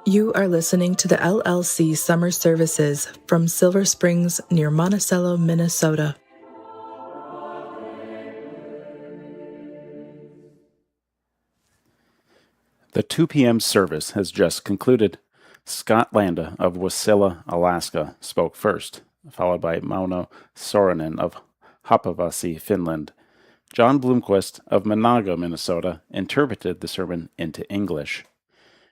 You are listening to the LLC Summer Services from Silver Springs near Monticello, Minnesota. The 2 p.m. service has just concluded. Scott Landa of Wasilla, Alaska, spoke first, followed by Mauno Sorinen of Haapavesi, Finland. John Bloomquist of Menahga, Minnesota, interpreted the sermon into English.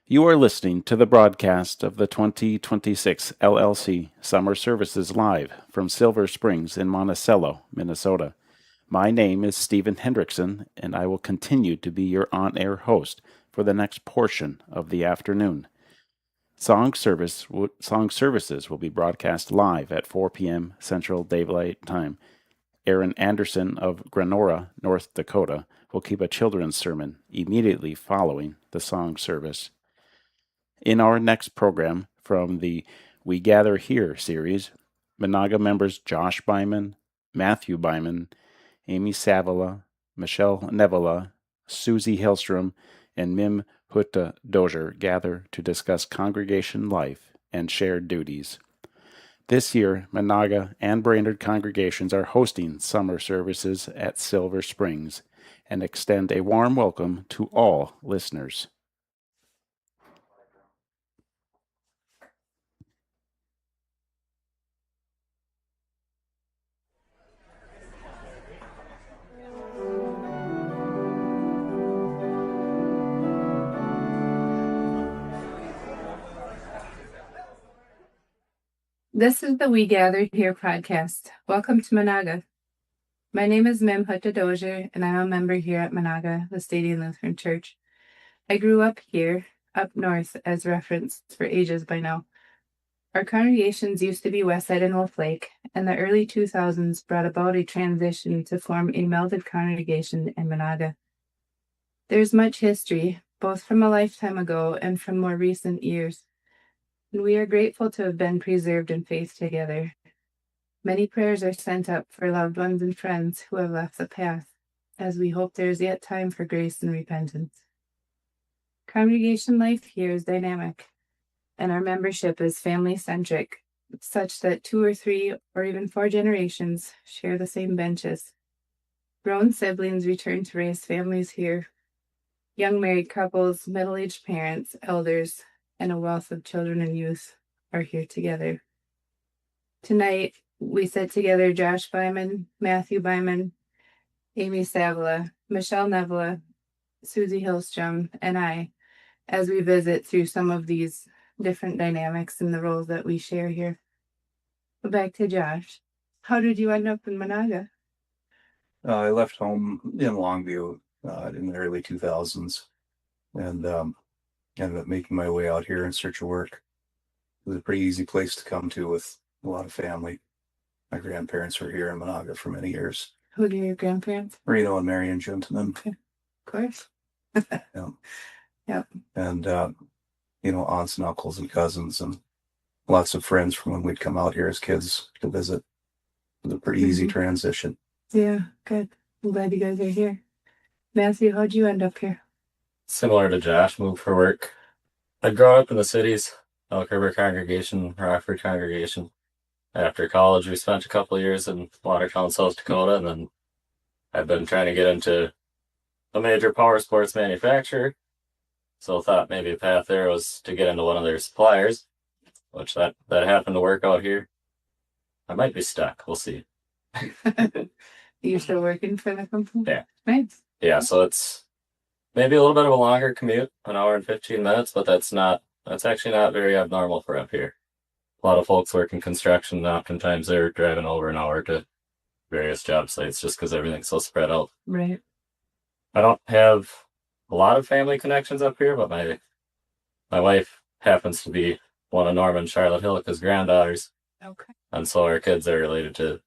You are listening to the broadcast of the 2026 LLC Summer Services live from Silver Springs in Monticello, Minnesota. My name is Stephen Hendrickson, and I will continue to be your on-air host for the next portion of the afternoon. Song services will be broadcast live at 4 p.m. Central Daylight Time. Aaron Anderson of Granora, North Dakota, will keep a children's sermon immediately following the song service. In our next program from the We Gather Here series, Menahga members Josh Byman, Matthew Byman, Amy Savala, Michelle Nevala, Susie Hillstrom, and Mim Hutta Dozier gather to discuss congregation life and shared duties. This year, Menahga and Brainerd congregations are hosting summer services at Silver Springs and extend a warm welcome to all listeners. This is the We Gather Here podcast. Welcome to Menahga. My name is Mim Hutta Dozier, and I'm a member here at Menahga, the Stadium Lutheran Church. I grew up here, up north, as referenced for ages by now. Our congregations used to be Westside and Wolf Lake, and the early 2000s brought about a transition to form a melded congregation in Menahga. There's much history, both from a lifetime ago and from more recent years. And we are grateful to have been preserved in faith together. Many prayers are sent up for loved ones and friends who have left the path, as we hope there is yet time for grace and repentance. Congregation life here is dynamic, and our membership is family-centric, such that 2 or 3 or even 4 generations share the same benches. Grown siblings return to raise families here. Young married couples, middle-aged parents, elders, and a wealth of children and youth are here together. Tonight, we sit together Josh Byman, Matthew Byman, Amy Savala, Michelle Nevala, Susie Hillstrom, and I, as we visit through some of these different dynamics and the roles that we share here. But back to Josh. How did you end up in Menahga? I left home in Longview in the early 2000s and ended up making my way out here in search of work. It was a pretty easy place to come to with a lot of family. My grandparents were here in Menahga for many years. Who are your grandparents? Reno and Marion Gentleman. Okay. Of course. Yeah. Yep. And, aunts and uncles and cousins and lots of friends from when we'd come out here as kids to visit. It was a pretty easy transition. Yeah, good. I'm glad you guys are here. Matthew, how'd you end up here? Similar to Josh, moved for work. I grew up in the cities, Elk River congregation, Rockford congregation. After college, we spent a couple of years in Watertown, South Dakota, and then I've been trying to get into a major power sports manufacturer. So thought maybe a path there was to get into one of their suppliers, which that happened to work out here. I might be stuck. We'll see. You're still working for the company? Yeah. Nice. Yeah, so it's maybe a little bit of a longer commute, an hour and 15 minutes, but that's actually not very abnormal for up here. A lot of folks work in construction, and oftentimes they're driving over an hour to various job sites just because everything's so spread out. Right. I don't have a lot of family connections up here, but my wife happens to be one of Norman Charlotte Hillica's granddaughters. Okay. And so our kids are related to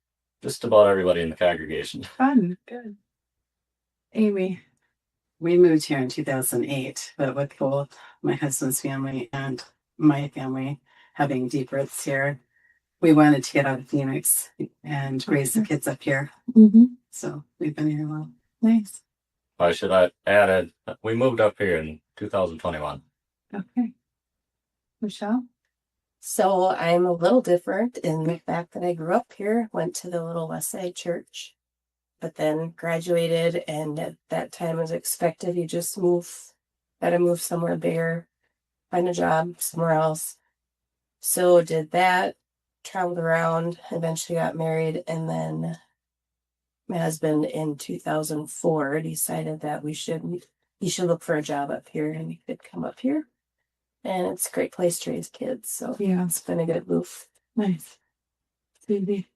just about everybody in the congregation. Fun. Good. Amy. We moved here in 2008, but with both my husband's family and my family having deep roots here, we wanted to get out of Phoenix and raise the kids up here. Mm-hmm. So we've been here a while. Nice. I should add, we moved up here in 2021. Okay. Michelle? So I'm a little different in the fact that I grew up here, went to the little West Side church, but then graduated, and at that time was expected you just gotta move somewhere bigger, find a job somewhere else. So did that, traveled around, eventually got married, and then my husband in 2004 decided that he should look for a job up here and he could come up here. And it's a great place to raise kids. So Yeah. it's been a good move. Nice. Susie?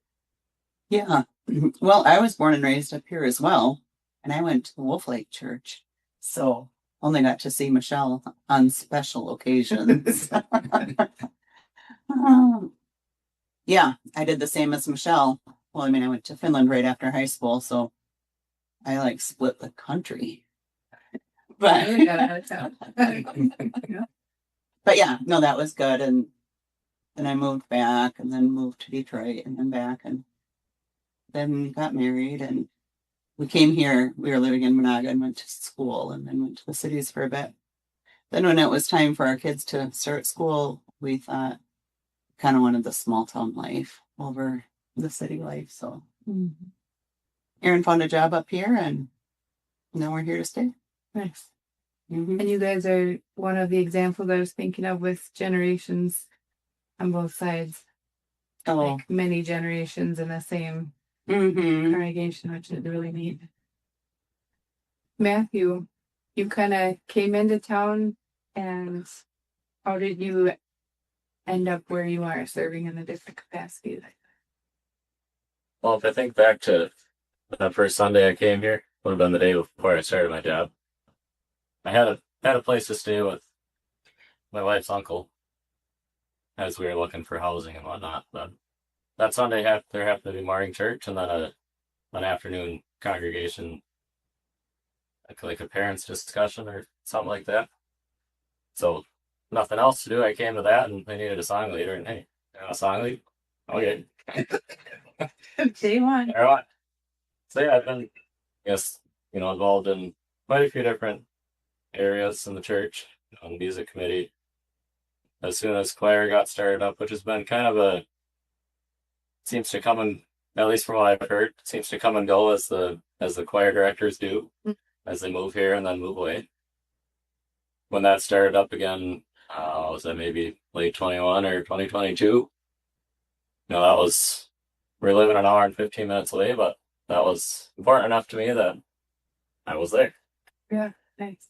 Yeah. Well, I was born and raised up here as well. And I went to the Wolf Lake Church. So only got to see Michelle on special occasions. Yeah, I did the same as Michelle. Well, I mean, I went to Finland right after high school, so I like split the country. But Really got out of town. Yeah. But yeah, no, that was good. And then I moved back and then moved to Detroit and then back and then got married and we came here. We were living in Menahga and went to school and then went to the cities for a bit. Then when it was time for our kids to start school, we thought kind of wanted the small town life over the city life. So Aaron found a job up here and now we're here to stay. Nice. Mm-hmm. And you guys are one of the examples I was thinking of with generations on both sides. Oh, Like many generations in the same congregation, which is really neat. Matthew, you kind of came into town, and how did you end up where you are, serving in a different capacity? Well, if I think back to that first Sunday I came here, would have been the day before I started my job. I had a place to stay with my wife's uncle as we were looking for housing and whatnot. But that Sunday there happened to be morning church and then an afternoon congregation, like a parents' discussion or something like that. So nothing else to do. I came to that and they needed a song leader. And hey, you want a song lead? Okay. Day one. All right. So yeah, I've been, involved in quite a few different areas in the church, on the music committee. As soon as choir got started up, which has been kind of seems to come and, at least from what I've heard, seems to come and go as the choir directors do, as they move here and then move away. When that started up again, was that maybe late 21 or 2022? We're living an hour and 15 minutes away, but that was important enough to me that I was there. Yeah, nice.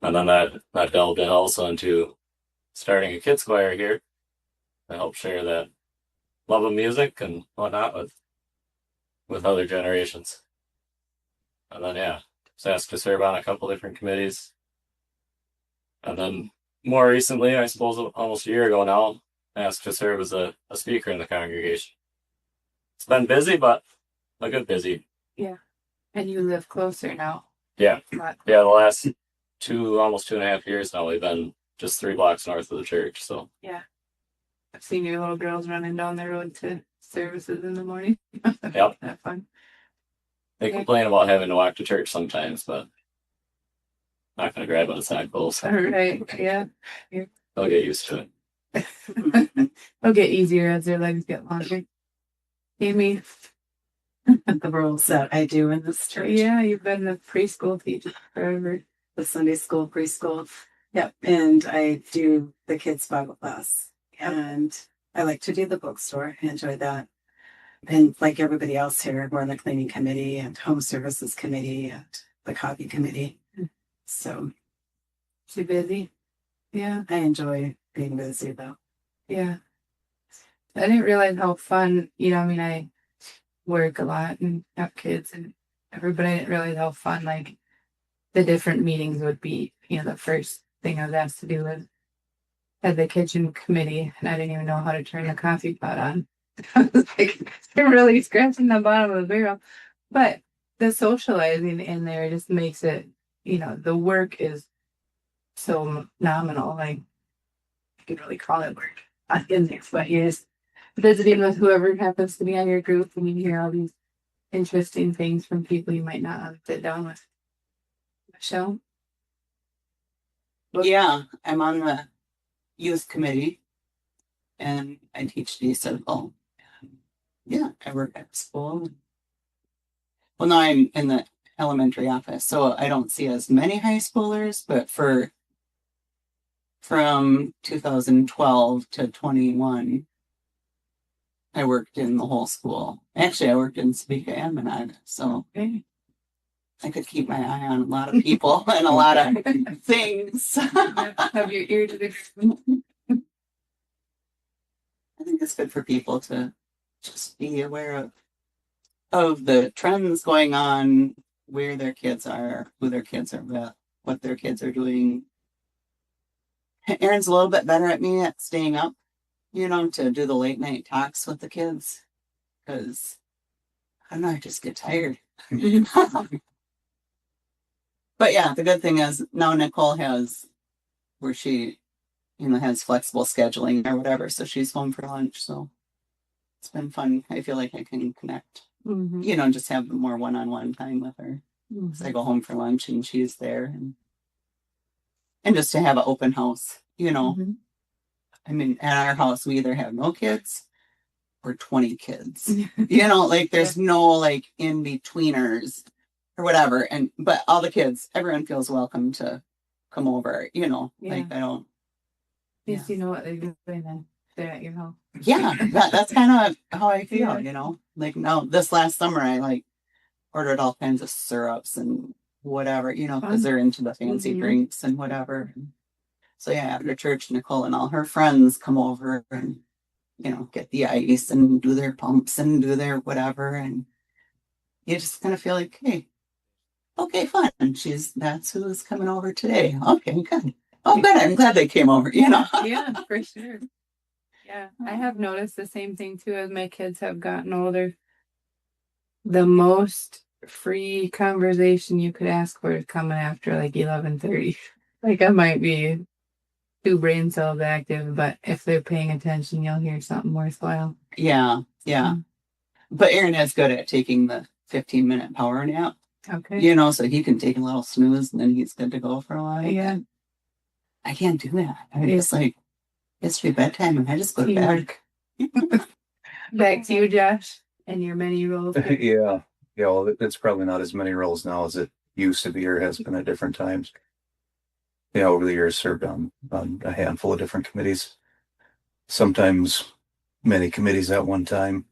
And then that delved in also into starting a kids choir here to help share that love of music and whatnot with other generations. And then was asked to serve on a couple different committees. And then more recently, I suppose almost a year ago now, asked to serve as a speaker in the congregation. It's been busy, but a good busy. Yeah. And you live closer now. Yeah. The last almost 2.5 years now, we've been just 3 blocks north of the church. So yeah. I've seen your little girls running down the road to services in the morning. Yep. That's fun. They complain about having to walk to church sometimes, but not going to grab on the sackfuls. All right. Yeah. They'll get used to it. It'll get easier as their legs get longer. Amy. The roles that I do in this church. Yeah, you've been the preschool teacher forever. The Sunday school, preschool. Yep. And I do the kids' Bible class. Yep. And I like to do the bookstore. I enjoy that. And like everybody else here, we're on the cleaning committee and home services committee and the coffee committee. So Too busy? Yeah. I enjoy being busy though. Yeah. I didn't realize how fun, I work a lot and have kids and everybody. I didn't realize how fun like the different meetings would be. The first thing I was asked to do was at the kitchen committee and I didn't even know how to turn the coffee pot on. I was like really scratching the bottom of the barrel. But the socializing in there just makes it, the work is so nominal. Like I could really call it work. But you're just visiting with whoever happens to be on your group and you hear all these interesting things from people you might not sit down with. Michelle? Yeah, I'm on the youth committee, and I teach D-Circle. Yeah, I work at school. Well, now I'm in the elementary office, so I don't see as many high schoolers, but from 2012 to 21, I worked in the whole school. Actually, I worked in Topeka and Menahga, so Okay. I could keep my eye on a lot of people and a lot of things. Have your ear to the ground. I think it's good for people to just be aware of the trends going on, where their kids are, who their kids are with, what their kids are doing. Erin's a little bit better at me at staying up, to do the late night talks with the kids. Because, I don't know, I just get tired. But yeah, the good thing is now Nicole has where she, has flexible scheduling or whatever. So she's home for lunch. So it's been fun. I feel like I can connect, just have more one-on-one time with her. So I go home for lunch and she's there, and just to have an open house, I mean, at our house, we either have no kids or 20 kids, there's no in-betweeners or whatever. But all the kids, everyone feels welcome to come over, I don't. At least you know what they're doing then. They're at your home. Yeah, that's kind of how I feel, no, this last summer, I ordered all kinds of syrups and whatever, because they're into the fancy drinks and whatever. So yeah, after church, Nicole and all her friends come over and, get the ice and do their pumps and do their whatever. And you just kind of feel like, hey, okay, fun. That's who's coming over today. Okay, good. Oh, good. I'm glad they came over, Yeah, for sure. Yeah, I have noticed the same thing too as my kids have gotten older. The most free conversation you could ask for is coming after 11:30. I might be too brain cells active, but if they're paying attention, you'll hear something worthwhile. Yeah. But Erin is good at taking the 15-minute power nap. Okay. So he can take a little snooze and then he's good to go for a while. Yeah. I can't do that. I just it's your bedtime and I just go to bed. Back to you, Josh, and your many roles. Yeah. Well, it's probably not as many roles now as it used to be or has been at different times. Over the years, served on a handful of different committees. Sometimes many committees at one time.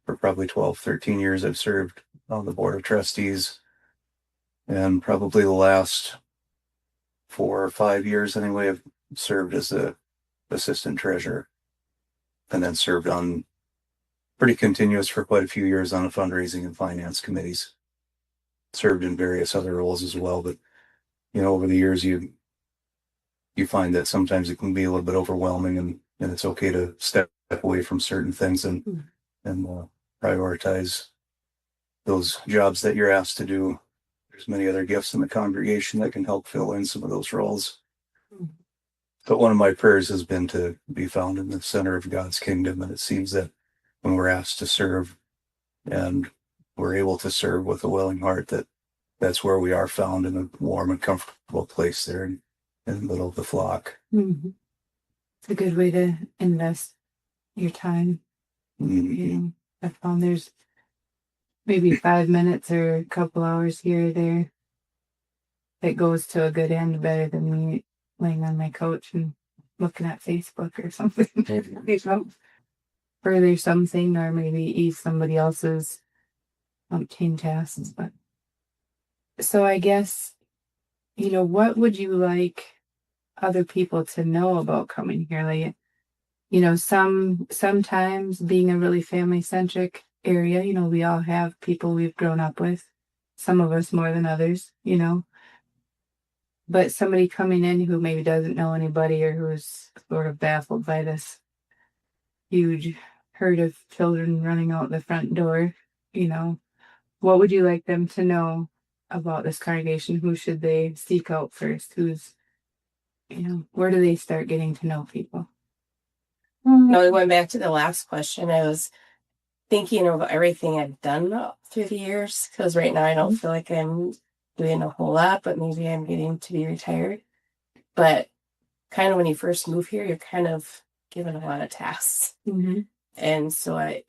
For probably 12, 13 years, I've served on the board of trustees. And probably the last 4 or 5 years, anyway, I've served as a assistant treasurer. And then served on pretty continuous for quite a few years on the fundraising and finance committees. Served in various other roles as well. But, over the years, you find that sometimes it can be a little bit overwhelming, and it's okay to step away from certain things and prioritize those jobs that you're asked to do. There's many other gifts in the congregation that can help fill in some of those roles. But one of my prayers has been to be found in the center of God's kingdom. And it seems that when we're asked to serve and we're able to serve with a willing heart, that's where we are found, in a warm and comfortable place there in the middle of the flock. It's a good way to invest your time. I found there's maybe 5 minutes or a couple hours here or there that goes to a good end better than me laying on my couch and looking at Facebook or something. Further something, or maybe ease somebody else's chain tasks. But so I guess, what would you like other people to know about coming here? Sometimes being a really family-centric area, we all have people we've grown up with, some of us more than others, but somebody coming in who maybe doesn't know anybody, or who's sort of baffled by this huge herd of children running out the front door, what would you like them to know about this congregation? Who should they seek out first? Where do they start getting to know people? No, going back to the last question, I was thinking of everything I've done through the years, because right now I don't feel like I'm doing a whole lot, but maybe I'm getting to be retired. But kind of when you first move here, you're kind of given a lot of tasks. Mm-hmm. And so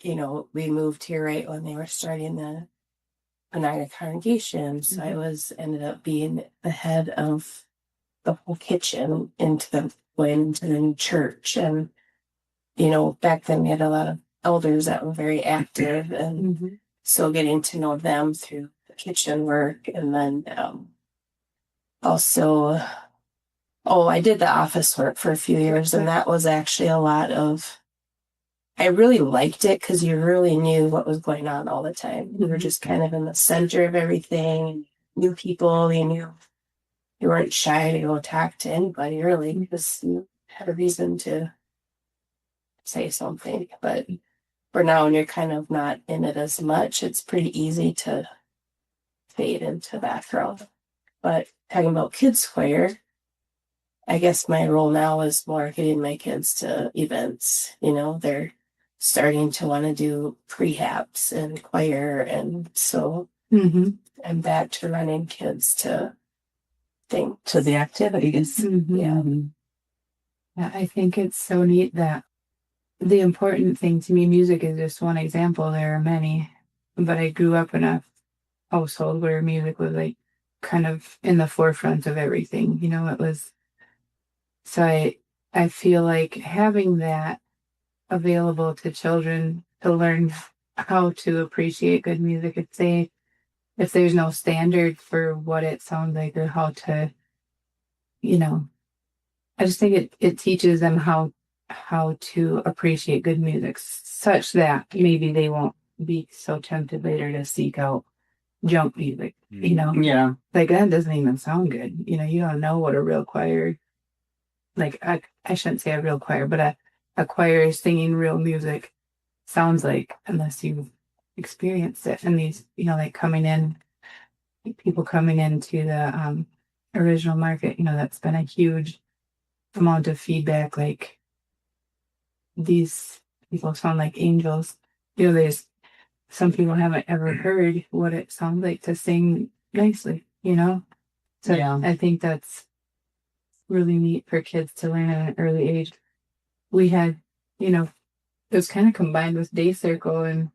we moved here right when they were starting the Menahga congregation. So I ended up being the head of the whole kitchen going into the new church. And, back then we had a lot of elders that were very active, and so getting to know them through the kitchen work. And then also, I did the office work for a few years, and that was actually a lot of, I really liked it because you really knew what was going on all the time. You were just kind of in the center of everything, knew people, you weren't shy to go talk to anybody really, because you had a reason to say something. But for now, when you're kind of not in it as much, it's pretty easy to fade into background. But talking about kids choir, I guess my role now is more getting my kids to events. They're starting to want to do prehaps and choir, and so I'm back to running kids to the activities. Yeah. Yeah, I think it's so neat that the important thing to me, music is just one example. There are many, but I grew up in a household where music was like kind of in the forefront of everything. It was, so I feel like having that available to children to learn how to appreciate good music, if there's no standard for what it sounds like or how to, I just think it teaches them how to appreciate good music, such that maybe they won't be so tempted later to seek out junk music. Yeah. Like that doesn't even sound good. You don't know what a real choir, like I shouldn't say a real choir, but a choir singing real music sounds like, unless you've experienced it. And these, like people coming into the original market, that's been a huge amount of feedback. Like, these people sound like angels. There's some people haven't ever heard what it sounds like to sing nicely, So Yeah. I think that's really neat for kids to learn at an early age. We had, it was kind of combined with day circle, and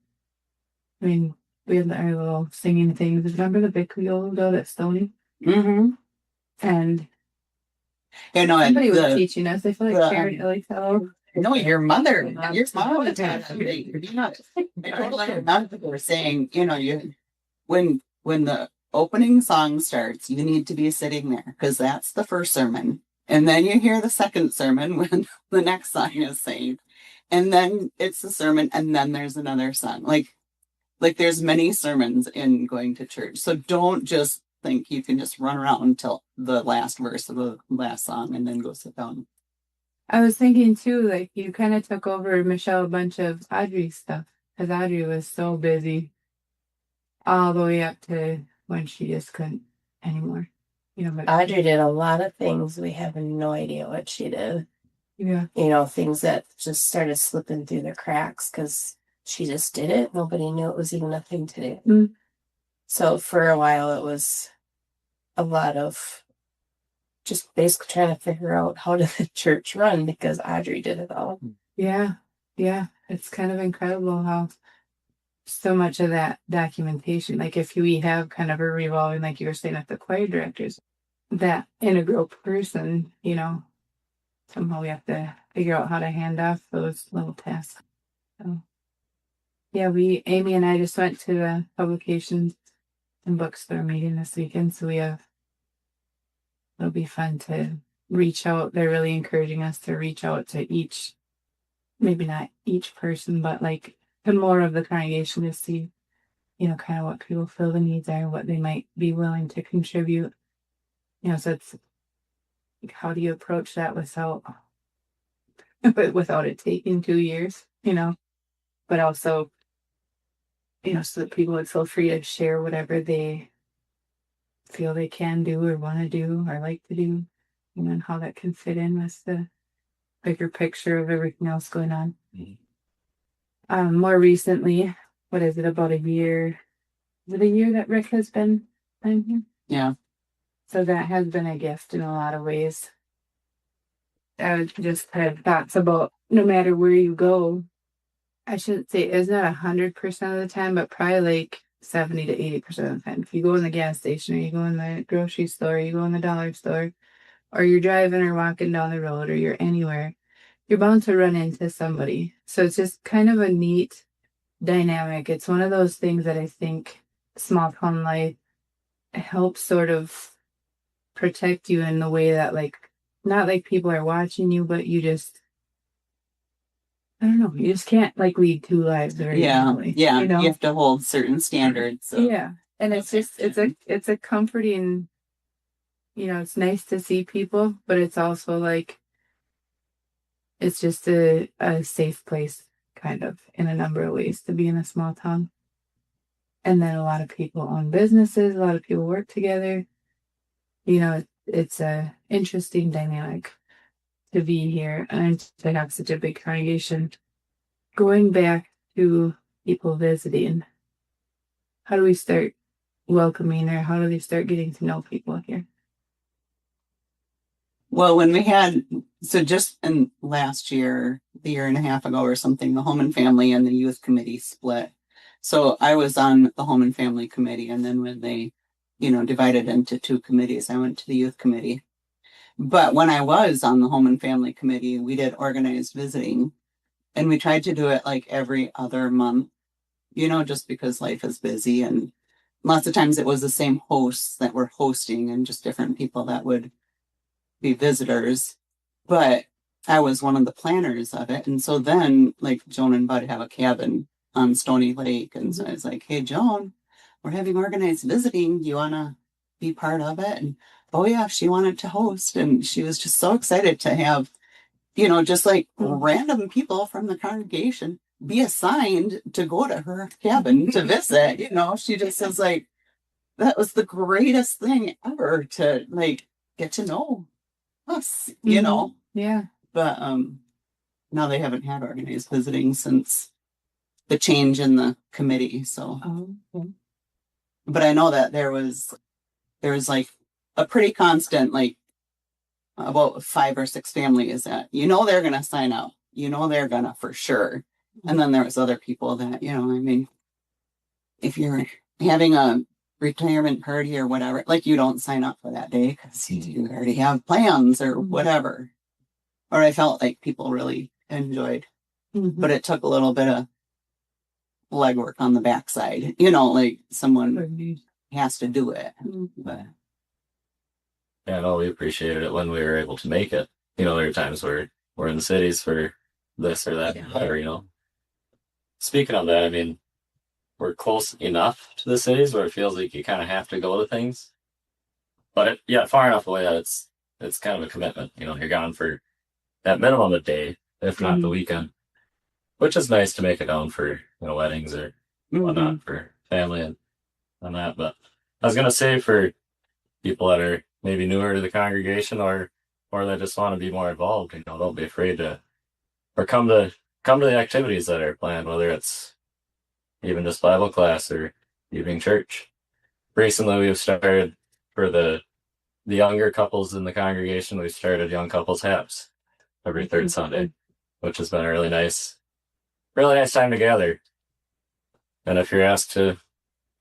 I mean, we had our little singing things. Remember the big wheel though that's Stony? Mm-hmm. And somebody was teaching us. I feel like Sharon Illyfellow. No, your mom was talking. I totally remember they were saying, when the opening song starts, you need to be sitting there because that's the first sermon. And then you hear the second sermon when the next song is sang. And then it's the sermon, and then there's another song. Like there's many sermons in going to church. So don't just think you can just run around until the last verse of the last song and then go sit down. I was thinking too, like you kind of took over, Michelle, a bunch of Audrey's stuff, because Audrey was so busy all the way up to when she just couldn't anymore. But Audrey did a lot of things. We have no idea what she did. Yeah. Things that just started slipping through the cracks because she just did it. Nobody knew it was even a thing to do. Mm. So for a while, it was a lot of just basically trying to figure out how did the church run, because Audrey did it all. Yeah. Yeah. It's kind of incredible how so much of that documentation, like if we have kind of a revolving, like you were saying, at the choir directors, that integral person, somehow we have to figure out how to hand off those little tasks. So, yeah, Amy and I just went to the publications and bookstore meeting this weekend, so it'll be fun to reach out. They're really encouraging us to reach out to each, maybe not each person, but like to more of the congregation to see, kind of what people feel the needs are, what they might be willing to contribute. So it's like, how do you approach that without it taking 2 years, but also, so that people would feel free to share whatever they feel they can do or want to do or like to do, and how that can fit in with the bigger picture of everything else going on. More recently, what is it, about a year? Is it a year that Rick has been here? Yeah. So that has been a gift in a lot of ways. I just had thoughts about no matter where you go. I shouldn't say it's not 100% of the time, but probably like 70 to 80% of the time. If you go in the gas station, or you go in the grocery store, you go in the dollar store, or you're driving or walking down the road, or you're anywhere, you're bound to run into somebody. So it's just kind of a neat dynamic. It's one of those things that I think small town life helps sort of protect you in the way that, like, not like people are watching you, but you just, I don't know, you just can't like lead two lives very easily. Yeah. You know? You have to hold certain standards. So. Yeah. And it's just, it's a comforting, it's nice to see people, but it's also like, it's just a safe place, kind of, in a number of ways to be in a small town. And then a lot of people own businesses, a lot of people work together. It's a interesting dynamic to be here and to have such a big congregation. Going back to people visiting, how do we start welcoming, or how do they start getting to know people here? Well, when we had, so just in last year, the year and a half ago or something, the home and family and the youth committee split. So I was on the home and family committee, and then when they, divided into two committees, I went to the youth committee. But when I was on the home and family committee, we did organized visiting, and we tried to do it like every other month, just because life is busy, and lots of times it was the same hosts that were hosting and just different people that would be visitors. But I was one of the planners of it. And so then, like, Joan and Bud have a cabin on Stony Lake. And so I was like, hey, Joan, we're having organized visiting. Do you want to be part of it? And oh, yeah, she wanted to host. And she was just so excited to have, just like random people from the congregation be assigned to go to her cabin to visit. She just was like, that was the greatest thing ever to like get to know us, Yeah. But now they haven't had organized visiting since the change in the committee. So, Okay. But I know that there was like a pretty constant, like about 5 or 6 families that they're gonna sign up, they're gonna for sure. And then there was other people that if you're having a retirement party or whatever, like you don't sign up for that day because you already have plans or whatever. Or I felt like people really enjoyed, but it took a little bit of legwork on the backside, like someone has to do it. But Yeah, no, we appreciated it when we were able to make it. There are times where we're in the cities for this or that, whatever. Speaking of that, we're close enough to the cities where it feels like you kind of have to go to things. But far enough away that it's kind of a commitment. You're gone for at minimum a day, if not the weekend, which is nice to make it down for weddings or whatnot for family and that. But I was gonna say, for people that are maybe newer to the congregation or that just want to be more involved, don't be afraid to or come to the activities that are planned, whether it's even just Bible class or evening church. Recently, we've started for the younger couples in the congregation. We've started young couples haps every third Sunday, which has been a really nice time together. And if you're asked to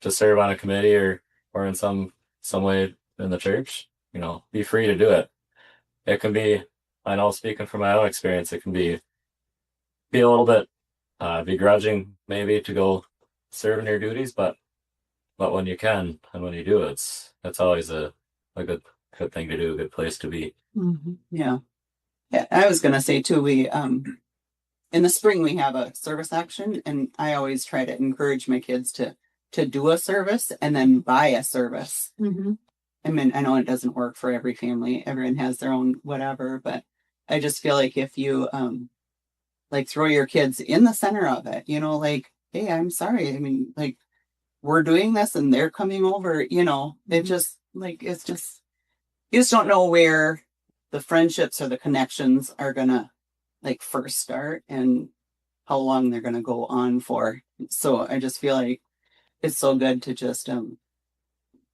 serve on a committee or in some way in the church, be free to do it. It can be, I know, speaking from my own experience, it can be a little bit begrudging maybe to go serve in your duties, but when you can and when you do, it's always a good thing to do, a good place to be. Yeah, I was gonna say too, we in the spring we have a service action, and I always try to encourage my kids to do a service and then buy a service. I know it doesn't work for every family, everyone has their own whatever, but I just feel like if you like throw your kids in the center of it, like, hey, I'm sorry, like, we're doing this and they're coming over, it just like, it's just, you just don't know where the friendships or the connections are gonna like first start and how long they're gonna go on for. So I just feel like it's so good to just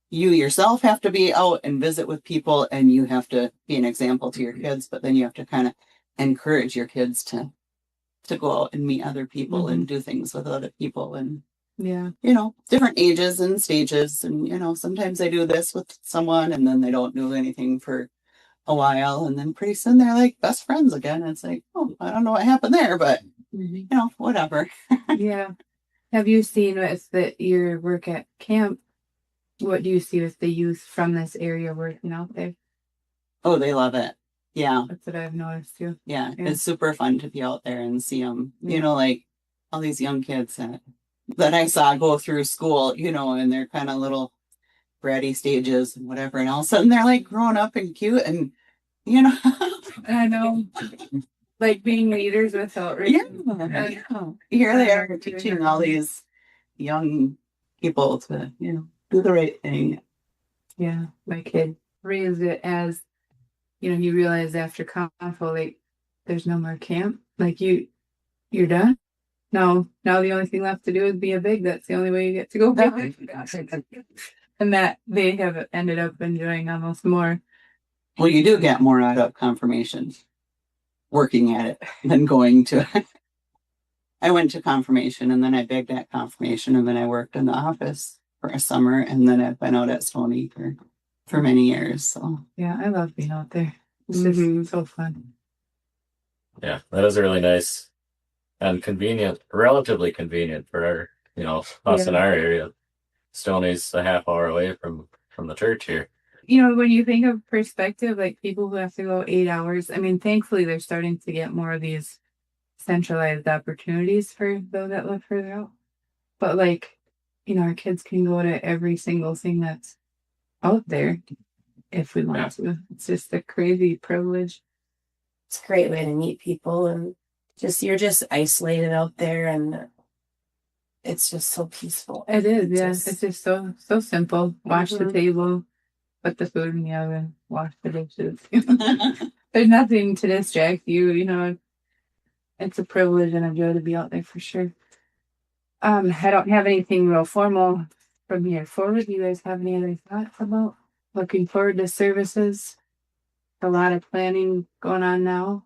you yourself have to be out and visit with people, and you have to be an example to your kids, but then you have to kind of encourage your kids to go out and meet other people and do things with other people, and Yeah. different ages and stages. And sometimes they do this with someone and then they don't do anything for a while, and then pretty soon they're like best friends again. It's like, oh, I don't know what happened there, but whatever. Yeah. Have you seen with your work at camp? What do you see with the youth from this area working out there? Oh, they love it. Yeah. That's what I've noticed too. Yeah. It's super fun to be out there and see them, like all these young kids that I saw go through school, and they're kind of little bratty stages and whatever. And all of a sudden they're like growing up and cute and, I know. Like being leaders without yeah. Here they are teaching all these young people to, do the right thing. Yeah. My kid raised it as, he realized after Confo, like, there's no more camp. Like you're done. No, now the only thing left to do is be a big. That's the only way you get to go big. And that they have ended up enjoying almost more. Well, you do get more out of confirmation working at it than going to. I went to confirmation and then I begged at confirmation and then I worked in the office for a summer and then I've been out at Stony for many years. So yeah, I love being out there. It's just so fun. Yeah, that is really nice and convenient, relatively convenient for our, us in our area. Stoney's a half hour away from the church here. When you think of perspective, like people who have to go 8 hours, I mean, thankfully they're starting to get more of these centralized opportunities for those that live further out. But our kids can go to every single thing that's out there if we want to. It's just a crazy privilege. It's a great way to meet people, and you're just isolated out there, and it's just so peaceful. It is, yeah. It's just so simple. Wash the table, put the food in the oven, wash the dishes. There's nothing to distract you, It's a privilege and a joy to be out there for sure. I don't have anything real formal from here forward. Do you guys have any other thoughts about looking forward to services? A lot of planning going on now.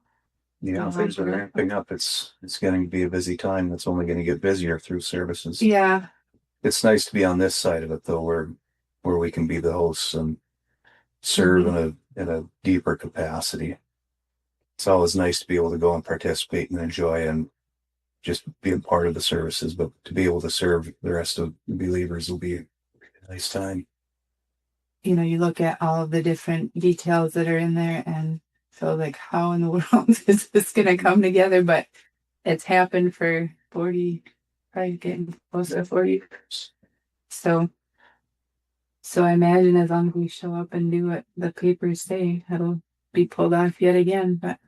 Yeah, things are ramping up. It's going to be a busy time. It's only going to get busier through services. Yeah. It's nice to be on this side of it though, where we can be the hosts and serve in a deeper capacity. It's always nice to be able to go and participate and enjoy and just be a part of the services, but to be able to serve the rest of the believers will be a nice time. You look at all of the different details that are in there and feel like, how in the world is this going to come together? But it's happened for 40, probably getting close to 40 years. So I imagine as long as we show up and do what the papers say, it'll be pulled off yet again. But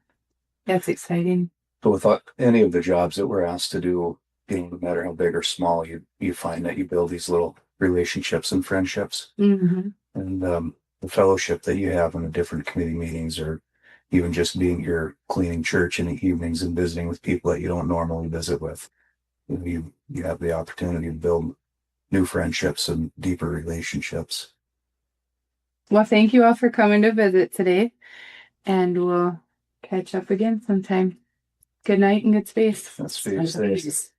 that's exciting. But with any of the jobs that we're asked to do, no matter how big or small, you find that you build these little relationships and friendships. Mm-hmm. And the fellowship that you have in the different committee meetings, or even just being here cleaning church in the evenings and visiting with people that you don't normally visit with. You have the opportunity to build new friendships and deeper relationships. Well, thank you all for coming to visit today, and we'll catch up again sometime. Good night and good space. That's space.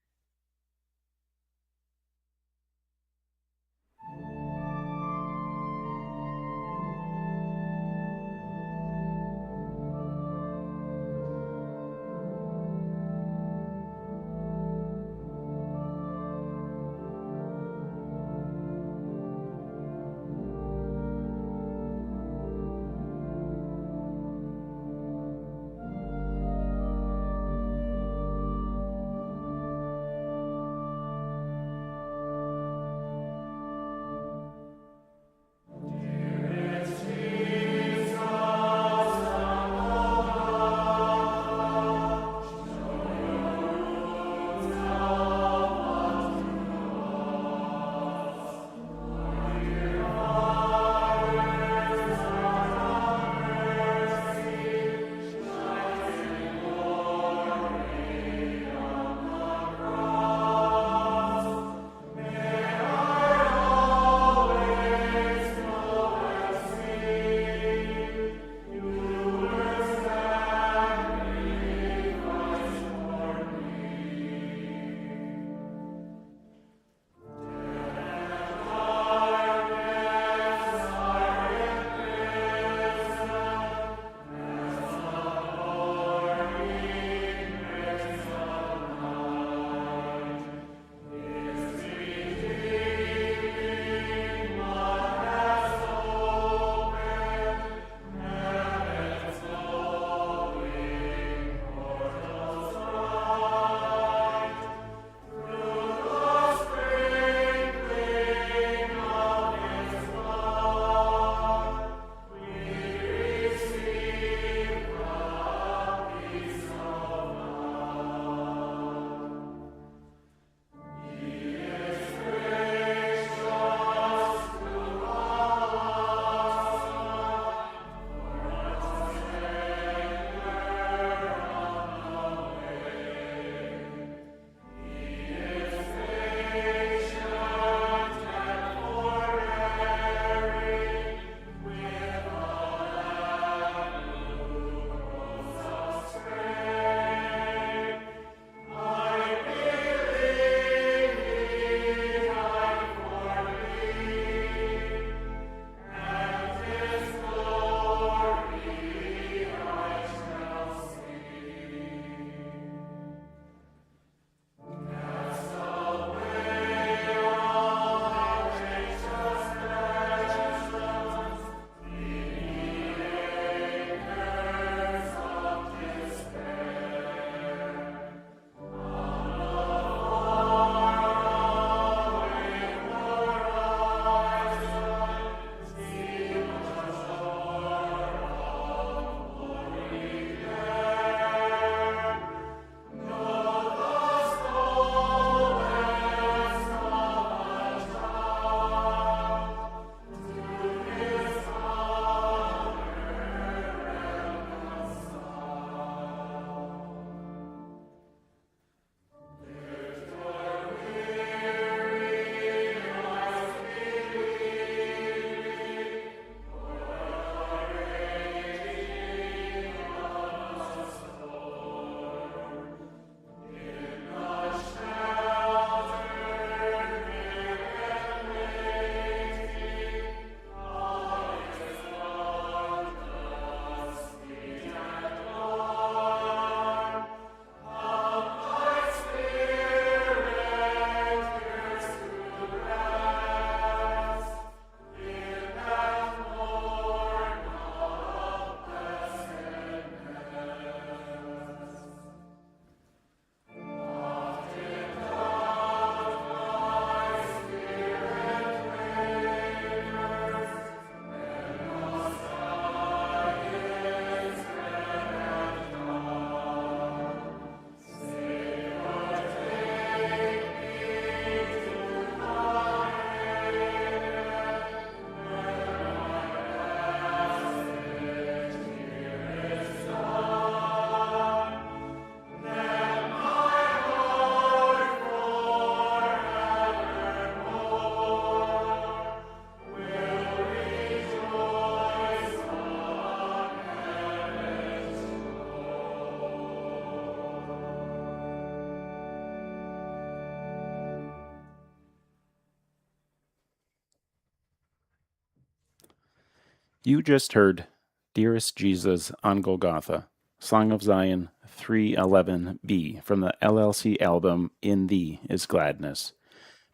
You just heard Dearest Jesus on Golgotha, Song of Zion 311b from the LLC album In Thee is Gladness.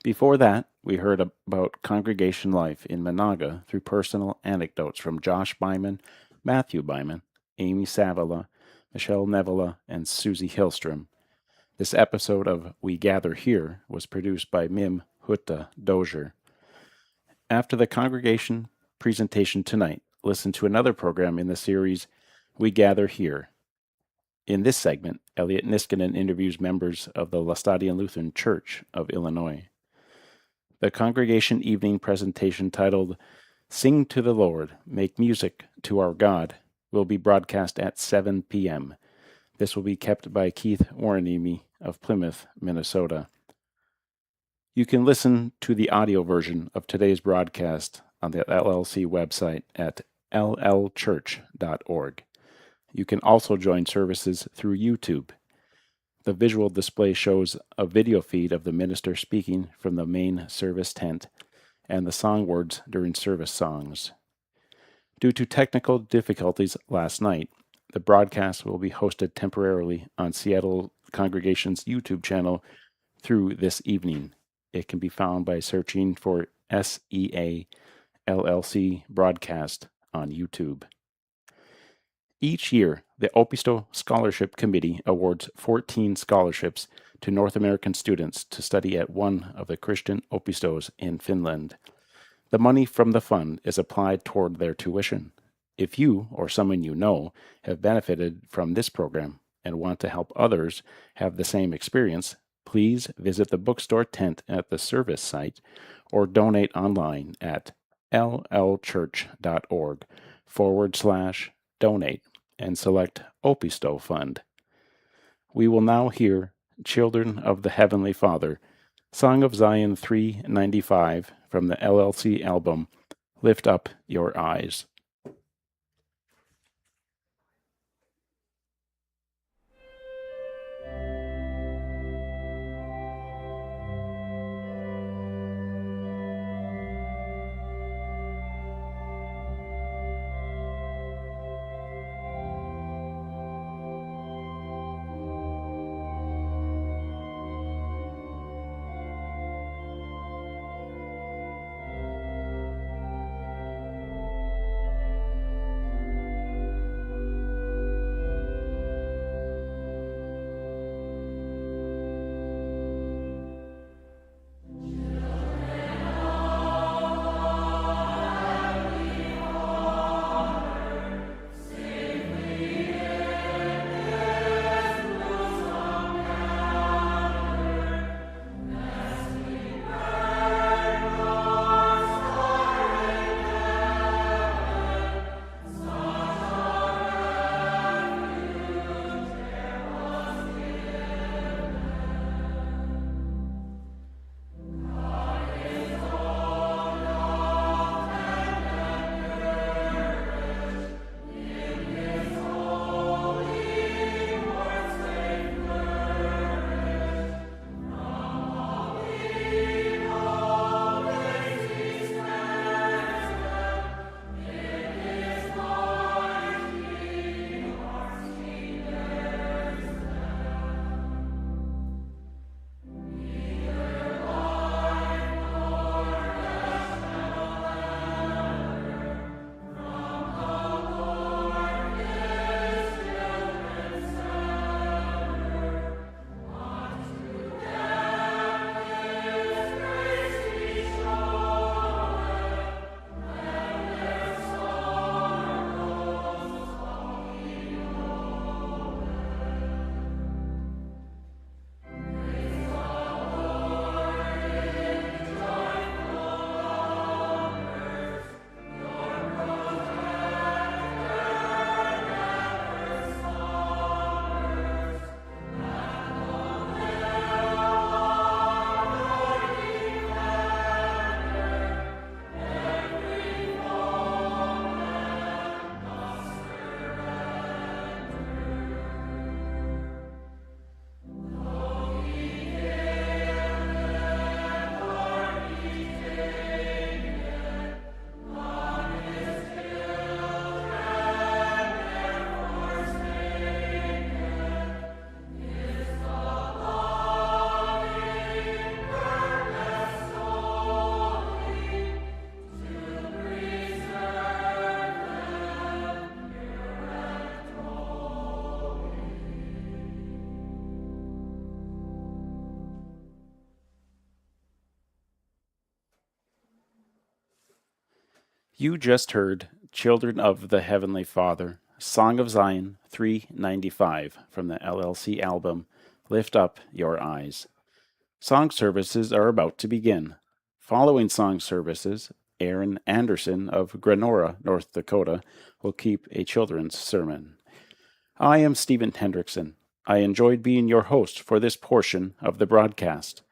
Before that, we heard about congregation life in Menahga through personal anecdotes from Josh Byman, Matthew Byman, Amy Savala, Michelle Nevela, and Susie Hillstrom. This episode of We Gather Here was produced by Mim Hutta Dozier. After the congregation presentation tonight, listen to another program in the series We Gather Here. In this segment, Elliot Niskanen interviews members of the Laestadian Lutheran Church of Illinois. The congregation evening presentation titled Sing to the Lord, Make Music to Our God will be broadcast at 7 p.m. This will be kept by Keith Warrenemy of Plymouth, Minnesota. You can listen to the audio version of today's broadcast on the LLC website at llchurch.org. You can also join services through YouTube. The visual display shows a video feed of the minister speaking from the main service tent and the song words during service songs. Due to technical difficulties last night, the broadcast will be hosted temporarily on Seattle Congregation's YouTube channel through this evening. It can be found by searching for SEA LLC broadcast on YouTube. Each year, the Opisto Scholarship Committee awards 14 scholarships to North American students to study at one of the Christian Opistos in Finland. The money from the fund is applied toward their tuition. If you or someone you know have benefited from this program and want to help others have the same experience, please visit the bookstore tent at the service site or donate online at llchurch.org/donate and select Opisto Fund. We will now hear Children of the Heavenly Father, Song of Zion 395 from the LLC album Lift Up Your Eyes. You just heard Children of the Heavenly Father, Song of Zion 395 from the LLC album Lift Up Your Eyes. Song services are about to begin. Following song services, Aaron Anderson of Grenora, North Dakota, will keep a children's sermon. I am Stephen Hendrickson. I enjoyed being your host for this portion of the broadcast.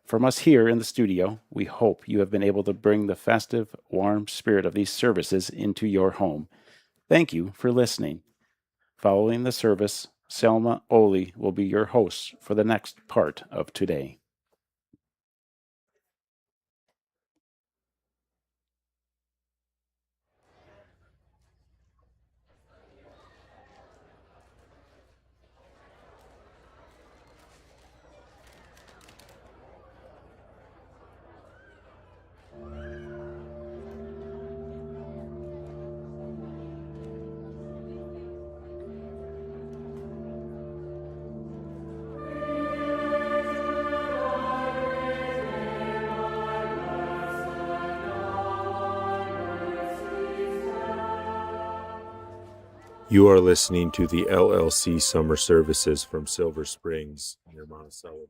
From us here in the studio, we hope you have been able to bring the festive, warm spirit of these services into your home. Thank you for listening. Following the service, Selma Oli will be your host for the next part of today. You are listening to the LLC Summer Services from Silver Springs near Monticello.